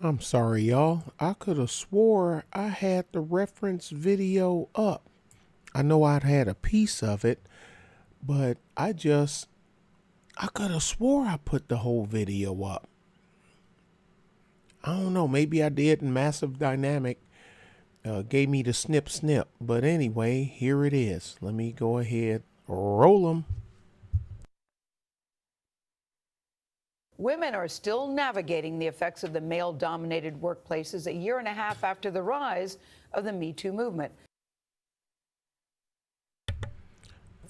I'm sorry, y'all. I could have swore I had the reference video up. I know I'd had a piece of it, but I could have swore I put the whole video up. I don't know. Maybe I did, and Massive Dynamic gave me the snip snip. But anyway, here it is. Let me go ahead, roll them. Women are still navigating the effects of the male-dominated workplaces a year and a half after the rise of the Me Too movement.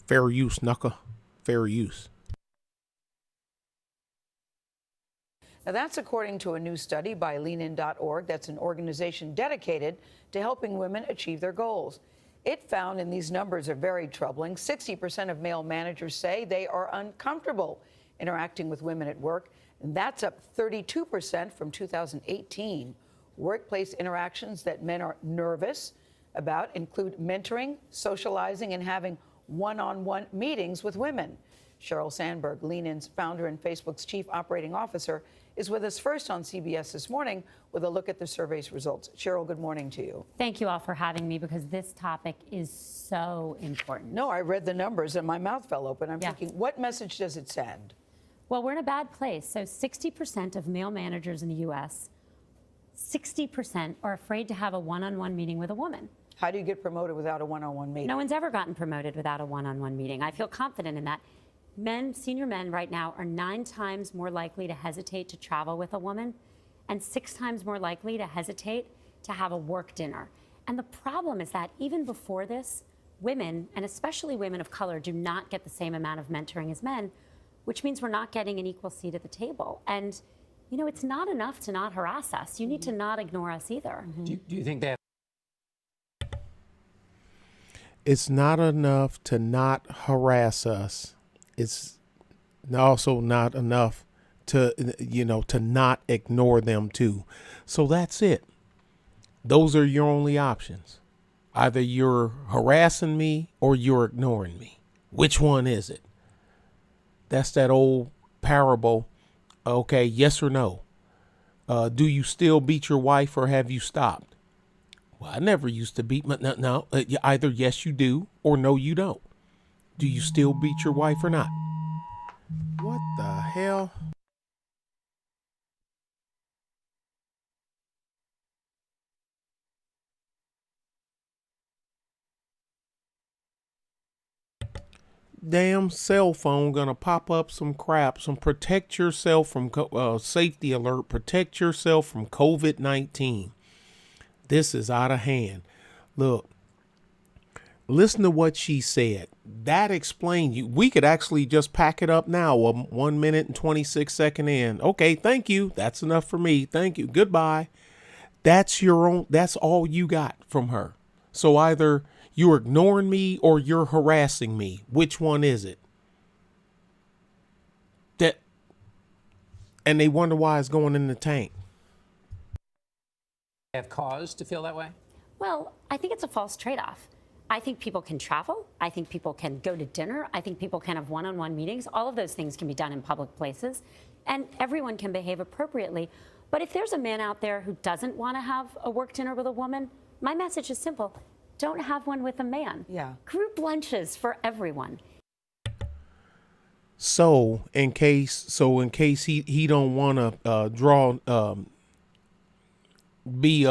Fair use, Knucka. Fair use. Now, that's according to a new study by leanin.org. That's an organization dedicated to helping women achieve their goals. It found, and these numbers are very troubling, 60% of male managers say they are uncomfortable interacting with women at work, and that's up 32% from 2018. Workplace interactions that men are nervous about include mentoring, socializing, and having one-on-one meetings with women. Sheryl Sandberg, Leanin's founder and Facebook's chief operating officer, is with us first on CBS This Morning with a look at the survey's results. Sheryl, good morning to you. Thank you all for having me because this topic is so important. No, I read the numbers and my mouth fell open. I'm thinking, what message does it send? Well, we're in a bad place. So 60% of male managers in the U.S., 60% are afraid to have a one-on-one meeting with a woman. How do you get promoted without a one-on-one meeting? No one's ever gotten promoted without a one-on-one meeting. I feel confident in that. Men, senior men right now, are 9 times more likely to hesitate to travel with a woman and 6 times more likely to hesitate to have a work dinner. And the problem is that even before this, women, and especially women of color, do not get the same amount of mentoring as men, which means we're not getting an equal seat at the table. And, you know, it's not enough to not harass us. You need to not ignore us either. Do you think that? It's not enough to not harass us. It's also not enough to, to not ignore them too. So that's it. Those are your only options. Either you're harassing me or you're ignoring me. Which one is it? That's that old parable. Okay, yes or no? Do you still beat your wife or have you stopped? Well, I never used to beat my, no, either yes you do or no you don't. Do you still beat your wife or not? What the hell? Damn cell phone gonna pop up some crap. Some protect yourself from safety alert. Protect yourself from COVID-19. This is out of hand. Look. Listen to what she said. That explained you. We could actually just pack it up now. 1 minute and 26 second in. Okay, thank you. That's enough for me. Thank you. Goodbye. That's your own. That's all you got from her. So either you're ignoring me or you're harassing me. Which one is it? That. And they wonder why it's going in the tank. Have cause to feel that way? Well, I think it's a false trade-off. I think people can travel. I think people can go to dinner. I think people can have one-on-one meetings. All of those things can be done in public places, and everyone can behave appropriately. But if there's a man out there who doesn't want to have a work dinner with a woman, my message is simple. Don't have one with a man. Yeah. Group lunches for everyone. So in case he don't want to be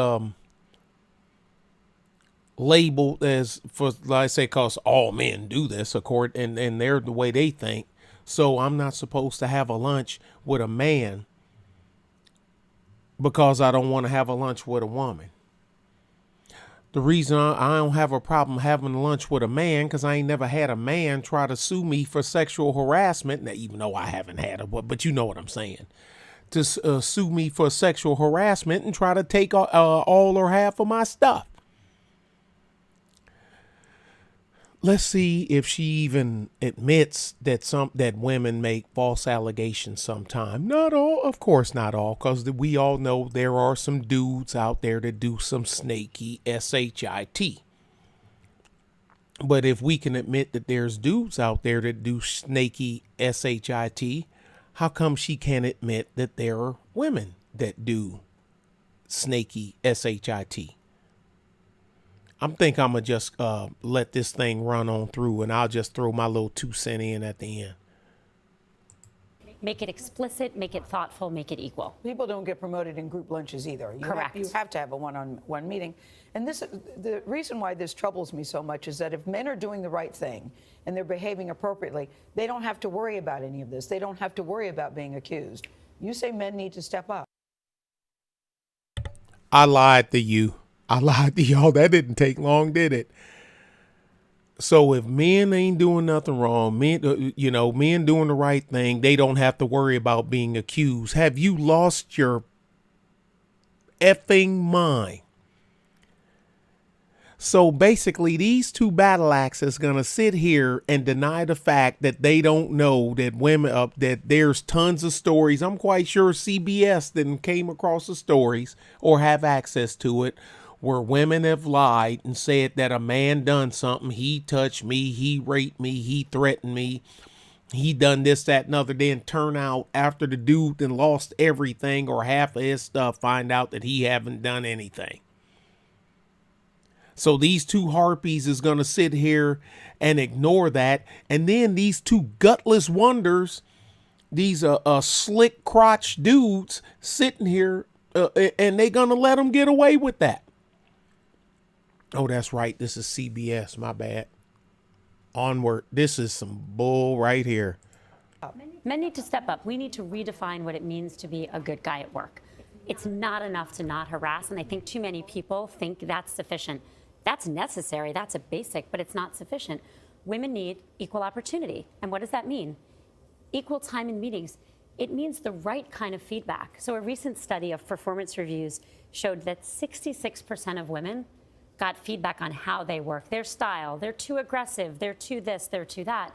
labeled as, for like I say, cause all men do this, according and they're the way they think. So I'm not supposed to have a lunch with a man because I don't want to have a lunch with a woman. The reason I don't have a problem having lunch with a man because I ain't never had a man try to sue me for sexual harassment. Now, even though I haven't had a, but you know what I'm saying. To sue me for sexual harassment and try to take all or half of my stuff. Let's see if she even admits that women make false allegations sometime. Not all, of course not all, because we all know there are some dudes out there that do some snaky shit. But if we can admit that there's dudes out there that do snaky shit, how come she can't admit that there are women that do snaky, S-H-I-T. I'm going to just let this thing run on through, and I'll just throw my little 2 cents in at the end. Make it explicit, make it thoughtful, make it equal. People don't get promoted in group lunches either. Correct. You have to have a one-on-one meeting. And the reason why this troubles me so much is that if men are doing the right thing and they're behaving appropriately, they don't have to worry about any of this. They don't have to worry about being accused. You say men need to step up. I lied to you. I lied to y'all. That didn't take long, did it? So if men ain't doing nothing wrong, men doing the right thing, they don't have to worry about being accused. Have you lost your effing mind? So basically, these two battle axes going to sit here and deny the fact that they don't know that women, that there's tons of stories. I'm quite sure CBS didn't came across the stories or have access to it where women have lied and said that a man done something. He touched me. He raped me. He threatened me. He done this, that, and other. Then turn out after the dude then lost everything or half of his stuff, find out that he haven't done anything. So these two harpies is going to sit here and ignore that. And then these two gutless wonders, these slick crotch dudes sitting here and they going to let them get away with that. Oh, that's right. This is CBS. My bad. Onward. This is some bull right here. Men need to step up. We need to redefine what it means to be a good guy at work. It's not enough to not harass, and I think too many people think that's sufficient. That's necessary, that's a basic, but it's not sufficient. Women need equal opportunity. And what does that mean? Equal time in meetings. It means the right kind of feedback. So a recent study of performance reviews showed that 66% of women got feedback on how they work, their style, they're too aggressive, they're too this, they're too that.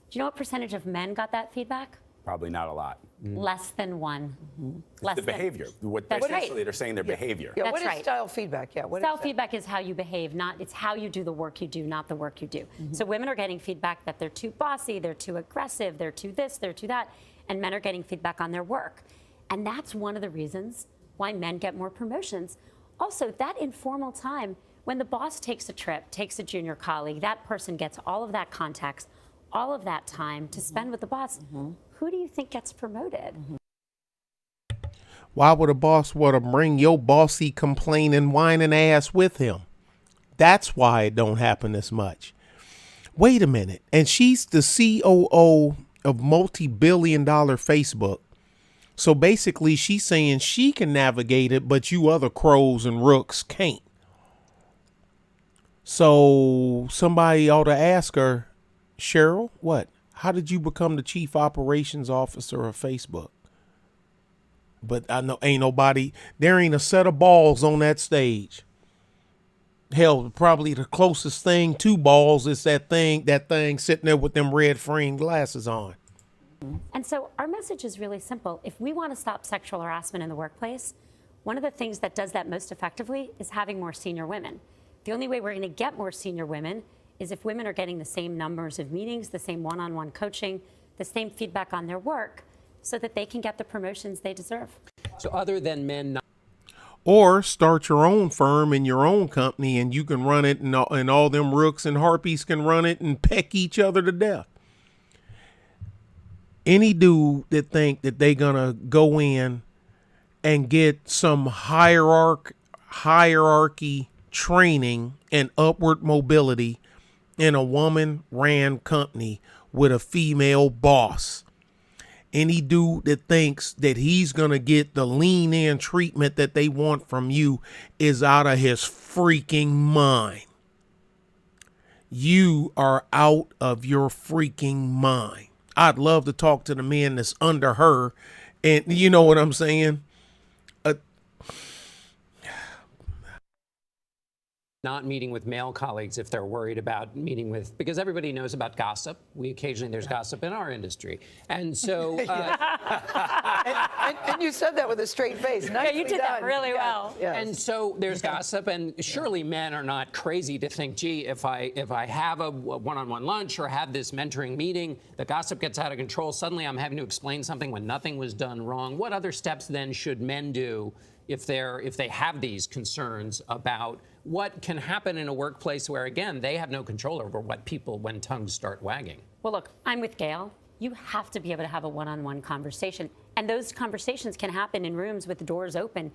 Do you know what percentage of men got that feedback? Probably not a lot. Less than 1. The behavior. Essentially, they're saying their behavior. Yeah, That's what is right. style feedback? Yeah, what Style is that? feedback is how you behave, it's how you do the work you do, not the work you do. So women are getting feedback that they're too bossy, they're too aggressive, they're too this, they're too that, and men are getting feedback on their work. And that's one of the reasons why men get more promotions. Also, that informal time, when the boss takes a trip, takes a junior colleague, that person gets all of that context, all of that time to spend with the boss. Who do you think gets promoted? Why would a boss want to bring your bossy complaining, whining ass with him? That's why it don't happen as much. Wait a minute. And she's the COO of multi-billion-dollar Facebook. So basically she's saying she can navigate it, but you other crows and rooks can't. So somebody ought to ask her, Cheryl, what? How did you become the chief operations officer of Facebook? But I know there ain't a set of balls on that stage. Hell, probably the closest thing to balls is that thing sitting there with them red framed glasses on. And so our message is really simple. If we want to stop sexual harassment in the workplace, one of the things that does that most effectively is having more senior women. The only way we're going to get more senior women is if women are getting the same numbers of meetings, the same one-on-one coaching, the same feedback on their work, so that they can get the promotions they deserve. So other than men not Or start your own firm in your own company and you can run it and all them rooks and harpies can run it and peck each other to death. Any dude that think that they gonna go in and get some hierarchy training and upward mobility in a woman-ran company with a female boss. Any dude that thinks that he's going to get the lean-in treatment that they want from you is out of his freaking mind. You are out of your freaking mind. I'd love to talk to the men that's under her, and you know what I'm saying? not meeting with male colleagues if they're worried about meeting with, because everybody knows about gossip. There's gossip in our industry. And so. And you said that with a straight face. Nicely you did that done. really well. Yes. And so there's gossip, and surely men are not crazy to think, gee, if I have a one-on-one lunch or have this mentoring meeting, the gossip gets out of control. Suddenly I'm having to explain something when nothing was done wrong. What other steps then should men do if they have these concerns about what can happen in a workplace where, again, they have no control over when tongues start wagging? Well, look, I'm with Gail. You have to be able to have a one-on-one conversation. And those conversations can happen in rooms with the doors open.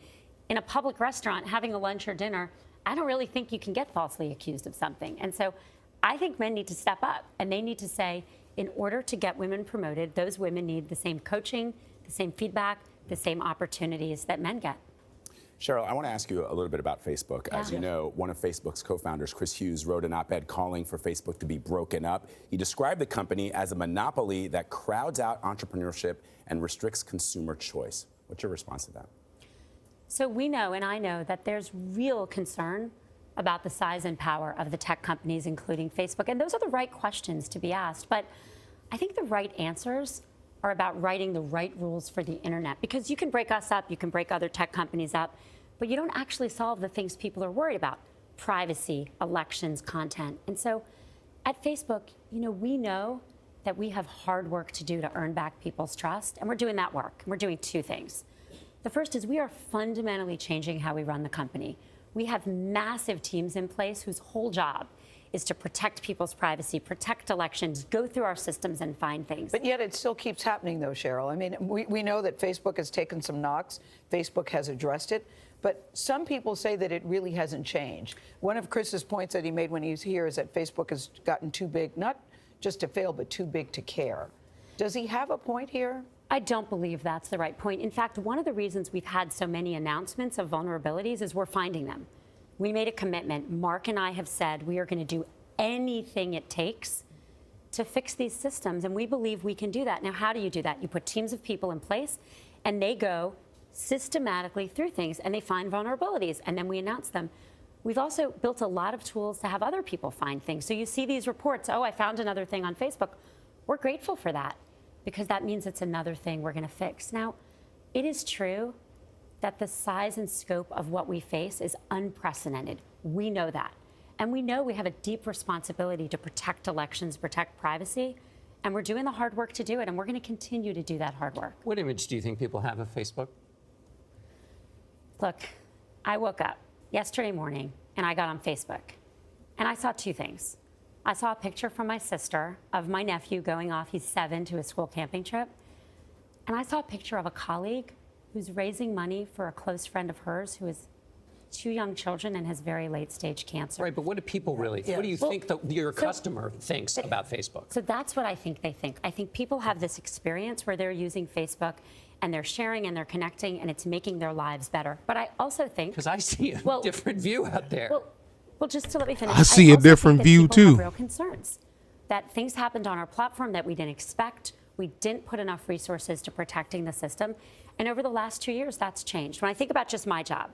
In a public restaurant, having a lunch or dinner, I don't really think you can get falsely accused of something. And so I think men need to step up, and they need to say, in order to get women promoted, those women need the same coaching, the same feedback, the same opportunities that men get. Cheryl, I want to ask you a little bit about Facebook. As you know, one of Facebook's co-founders, Chris Hughes, wrote an op-ed calling for Facebook to be broken up. He described the company as a monopoly that crowds out entrepreneurship and restricts consumer choice. What's your response to that? So we know, and I know, that there's real concern about the size and power of the tech companies, including Facebook. And those are the right questions to be asked. But I think the right answers are about writing the right rules for the internet, because you can break us up, you can break other tech companies up, but you don't actually solve the things people are worried about: privacy, elections, content. And so at Facebook, we know that we have hard work to do to earn back people's trust, and we're doing that work. And we're doing two things. The first is we are fundamentally changing how we run the company. We have massive teams in place whose whole job is to protect people's privacy, protect elections, go through our systems and find things. But yet it still keeps happening, though, Cheryl. I mean, we know that Facebook has taken some knocks. Facebook has addressed it. But some people say that it really hasn't changed. One of Chris's points that he made when he was here is that Facebook has gotten too big, not just to fail, but too big to care. Does he have a point here? I don't believe that's the right point. In fact, one of the reasons we've had so many announcements of vulnerabilities is we're finding them. We made a commitment. Mark and I have said we are going to do anything it takes to fix these systems, and we believe we can do that. Now, how do you do that? You put teams of people in place, and they go systematically through things, and they find vulnerabilities, and then we announce them. We've also built a lot of tools to have other people find things. So you see these reports, oh, I found another thing on Facebook. We're grateful for that, because that means it's another thing we're going to fix. Now, it is true that the size and scope of what we face is unprecedented. We know that. And we know we have a deep responsibility to protect elections, protect privacy, and we're doing the hard work to do it, and we're going to continue to do that hard work. What image do you think people have of Facebook? Look, I woke up yesterday morning and I got on Facebook, and I saw two things. I saw a picture from my sister of my nephew going off, he's 7, to a school camping trip. And I saw a picture of a colleague who's raising money for a close friend of hers who has 2 young children and has very late-stage cancer. Right, but what do people really think? What do you think your customer thinks about Facebook? So that's what I think they think. I think people have this experience where they're using Facebook and they're sharing and they're connecting, and it's making their lives better. But I also think... Because I see a different view out there. Well, just to let me finish. I see a also different think that view, people too. have real concerns that things happened on our platform that we didn't expect. We didn't put enough resources to protecting the system. And over the last 2 years, that's changed. When I think about just my job,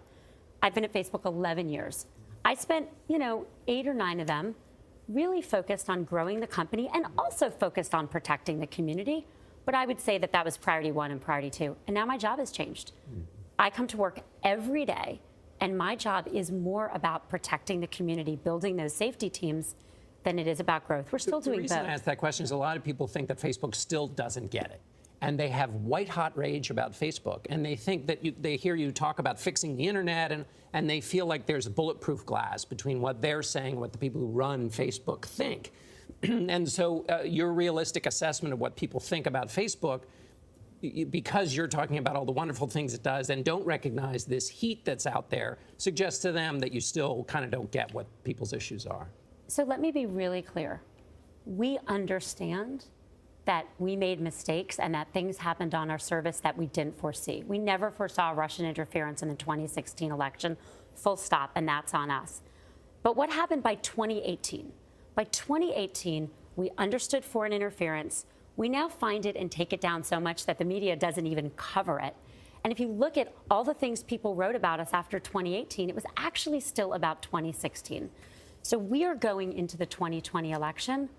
I've been at Facebook 11 years. I spent, 8 or 9 of them really focused on growing the company and also focused on protecting the community. But I would say that that was priority 1 and priority 2. And now my job has changed. I come to work every day, and my job is more about protecting the community, building those safety teams, than it is about growth. We're still doing both. The reason I ask that question is a lot of people think that Facebook still doesn't get it. And they have white-hot rage about Facebook. And they think that they hear you talk about fixing the internet, and they feel like there's a bulletproof glass between what they're saying and what the people who run Facebook think. And so your realistic assessment of what people think about Facebook, because you're talking about all the wonderful things it does and don't recognize this heat that's out there, suggests to them that you still kind of don't get what people's issues are. So let me be really clear. We understand that we made mistakes and that things happened on our service that we didn't foresee. We never foresaw Russian interference in the 2016 election, full stop, and that's on us. But what happened by 2018? By 2018, we understood foreign interference. We now find it and take it down so much that the media doesn't even cover it. And if you look at all the things people wrote about us after 2018, it was actually still about 2016. So we are going into the 2020 election.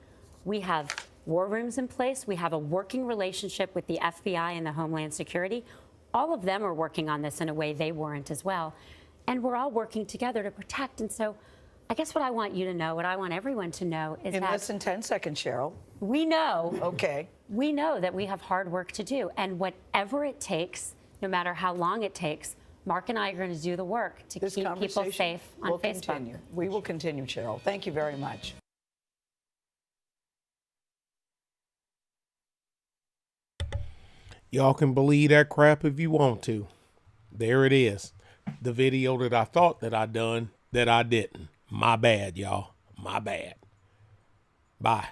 We have war rooms in place. We have a working relationship with the FBI and the Homeland Security. All of them are working on this in a way they weren't as well. And we're all working together to protect. And so I guess what I want you to know, what I want everyone to know is In that less than 10 seconds, Cheryl. we know, Okay. we know that we have hard work to do. And whatever it takes, no matter how long it takes, Mark and I are going to do the work to This keep people conversation safe on will Facebook. continue. We will continue, Cheryl. Thank you very much. Y'all can believe that crap if you want to. There it is. The video that I thought that I done that I didn't. My bad, y'all. My bad. Bye.